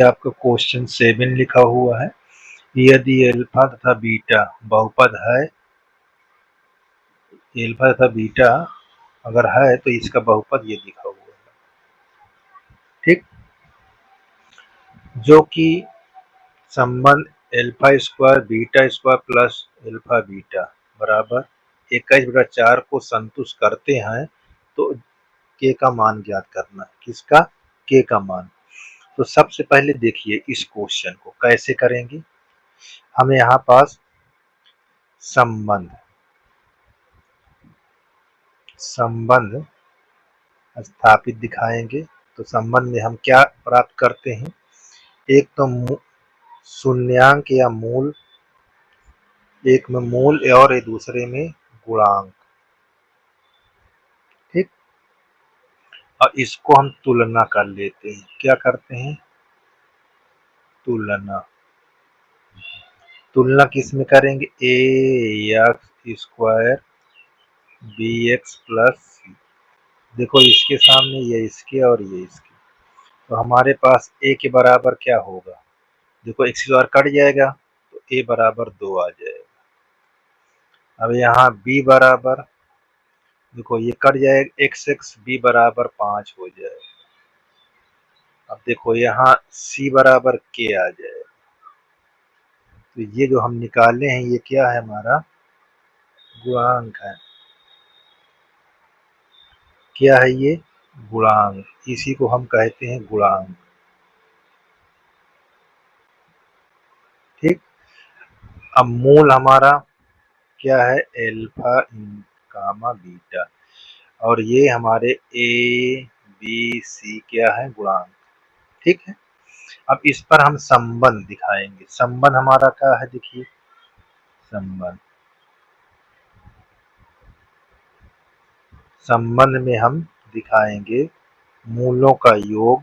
आपका क्वेश्चन 7 लिखा हुआ है, यदि अल्फा तथा बीटा बहुपद है, अल्फा तथा बीटा अगर है तो इसका बहुपद ये लिखा हुआ है, ठीक। जो कि संबंध alpha square beta square plus alpha beta बराबर 21/4 को संतुष्ट करते हैं, तो के का मान ज्ञात करना है। किसका? के का मान। तो सबसे पहले देखिए इस क्वेश्चन को कैसे करेंगे। हमें यहाँ पास संबंध स्थापित दिखाएंगे। तो संबंध में हम क्या प्राप्त करते हैं, एक तो शून्यांक या मूल, एक में मूल और एक दूसरे में गुणांक, ठीक। और इसको हम तुलना कर लेते हैं। क्या करते हैं? तुलना किस में करेंगे? A X square B X plus C. देखो इसके सामने ये इसके और ये इसके, तो हमारे पास ए के बराबर क्या होगा? देखो एक्स स्क्वायर कट जाएगा तो ए बराबर 2 आ जाएगा। अब यहाँ b बराबर, देखो ये कट जाएगा, x b बराबर 5 हो जाएगा। अब देखो यहाँ c बराबर k आ जाएगा। तो ये जो हम निकाले हैं ये क्या है? हमारा गुणांक है। क्या है ये? गुणांक। इसी को हम कहते हैं गुणांक, ठीक। अब मूल हमारा क्या है? अल्फा गामा बीटा, और ये हमारे ए बी सी क्या है? गुणांक, ठीक है। अब इस पर हम संबंध दिखाएंगे। संबंध हमारा क्या है? देखिए संबंध में हम दिखाएंगे मूलों का योग,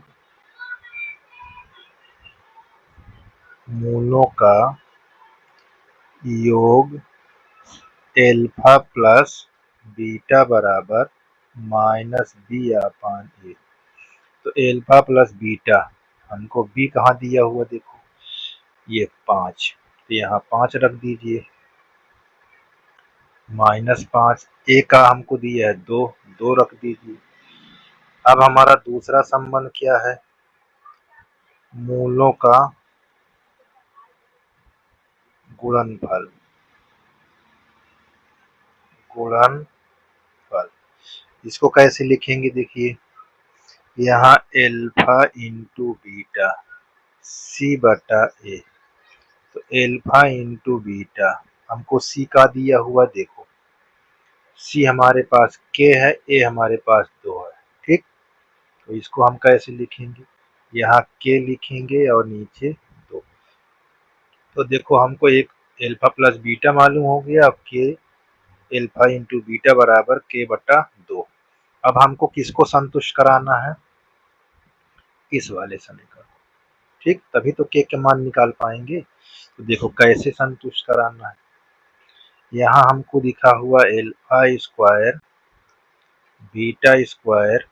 अल्फा प्लस बीटा बराबर -b/a। तो अल्फा प्लस बीटा, हमको b कहाँ दिया हुआ? देखो ये 5, तो यहाँ 5 रख दीजिए, -5। a का हमको दिया है 2, 2 रख दीजिए। अब हमारा दूसरा संबंध क्या है? मूलों का गुणनफल, इसको कैसे लिखेंगे? देखिए यहाँ अल्फा इंटू बीटा c/a। तो अल्फा इंटू बीटा, हमको c का दिया हुआ, देखो c हमारे पास k है, a हमारे पास 2 है, ठीक। तो इसको हम कैसे लिखेंगे? यहाँ k लिखेंगे और नीचे 2। तो देखो हमको एक अल्फा प्लस बीटा मालूम हो गया। अब k अल्फा इंटू बीटा बराबर k/2। अब हमको किसको संतुष्ट कराना है? इस वाले समीकरण, ठीक। तभी तो k के मान निकाल पाएंगे। तो देखो कैसे संतुष्ट कराना है। यहाँ हमको दिखा हुआ alpha square beta square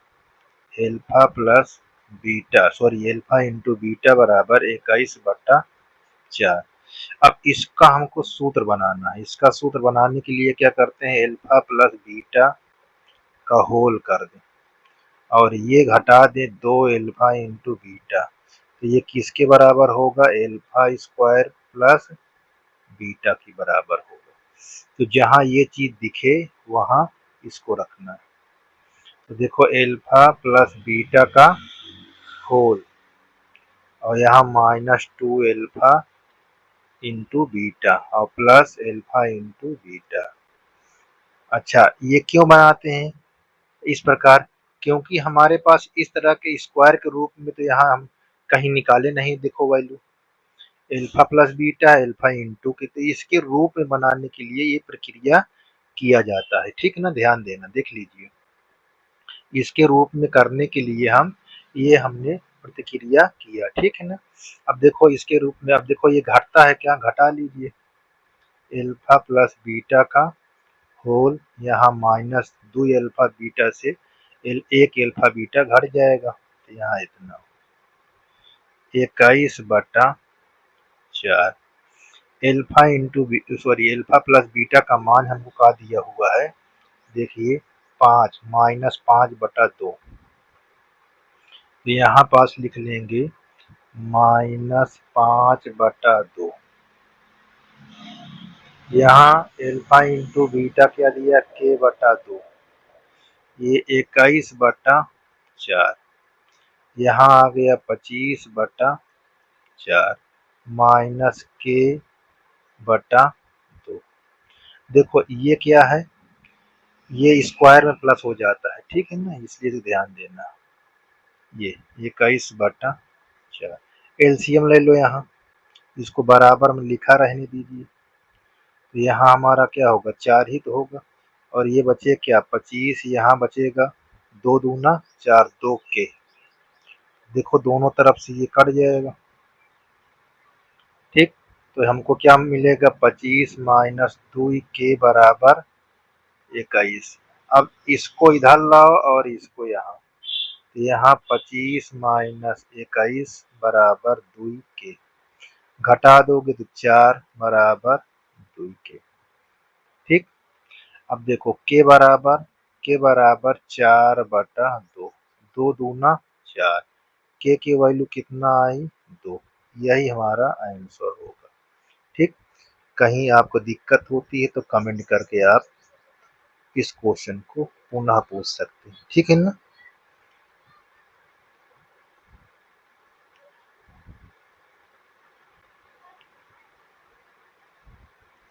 alpha plus beta, sorry alpha into beta बराबर 21/4। अब इसका हमको सूत्र बनाना है। इसका सूत्र बनाने के लिए क्या करते हैं? अल्फा प्लस बीटा का होल कर दें और ये घटा दें 2 अल्फा इंटू बीटा, तो ये किसके बराबर होगा? अल्फा स्क्वायर प्लस बीटा के बराबर होगा। तो जहां ये चीज दिखे वहां इसको रखना है। तो देखो अल्फा प्लस बीटा का होल और यहाँ -2 अल्फा इंटू बीटा और प्लस अल्फा इंटू बीटा। अच्छा, ये क्यों बनाते हैं इस प्रकार? क्योंकि हमारे पास इस तरह के स्क्वायर के रूप में तो यहाँ हम कहीं निकाले नहीं। देखो value alpha plus beta alpha into के, तो इसके रूप में बनाने के लिए ये प्रक्रिया किया जाता है, ठीक ना। ध्यान देना, देख लीजिए इसके रूप में करने के लिए हमने प्रतिक्रिया किया, ठीक है ना। अब देखो इसके रूप में, अब देखो ये घटता है, क्या घटा लीजिए अल्फा प्लस बीटा का होल, यहाँ -2 अल्फा बीटा से 1 अल्फा बीटा घट जाएगा, तो यहाँ इतना 21/4 alpha into alpha plus beta का मान हमको कहा दिया हुआ है, देखिए 5 -5/2। तो यहाँ पास लिख लेंगे -5/2। यहाँ एल्फा इंटू बीटा क्या दिया, k/2, ये 21/4। यहाँ आ गया 25/4 माइनस k/2। देखो ये क्या है, ये स्क्वायर में प्लस हो जाता है, ठीक है ना, इसलिए तो ध्यान देना। ये 21/4 एलसीएम ले लो, यहाँ इसको बराबर में लिखा रहने दीजिए। तो यहाँ हमारा क्या होगा, 4 ही तो होगा, और ये बचे क्या 25, यहाँ बचेगा 2 दूना 4, 2 के। देखो दोनों तरफ से ये कट जाएगा, ठीक। तो हमको क्या मिलेगा, 25 माइनस 2 के बराबर 21। अब इसको इधर लाओ और इसको यहाँ, तो यहाँ 25 माइनस 21 बराबर 2 के, घटा दोगे तो 4 बराबर 2 के, ठीक। अब देखो के बराबर 4/2, 2 दूना 4, के की वैल्यू कितना आई, 2। यही हमारा आंसर होगा, ठीक। कहीं आपको दिक्कत होती है तो कमेंट करके आप इस क्वेश्चन को पुनः पूछ सकते हैं, ठीक है ना।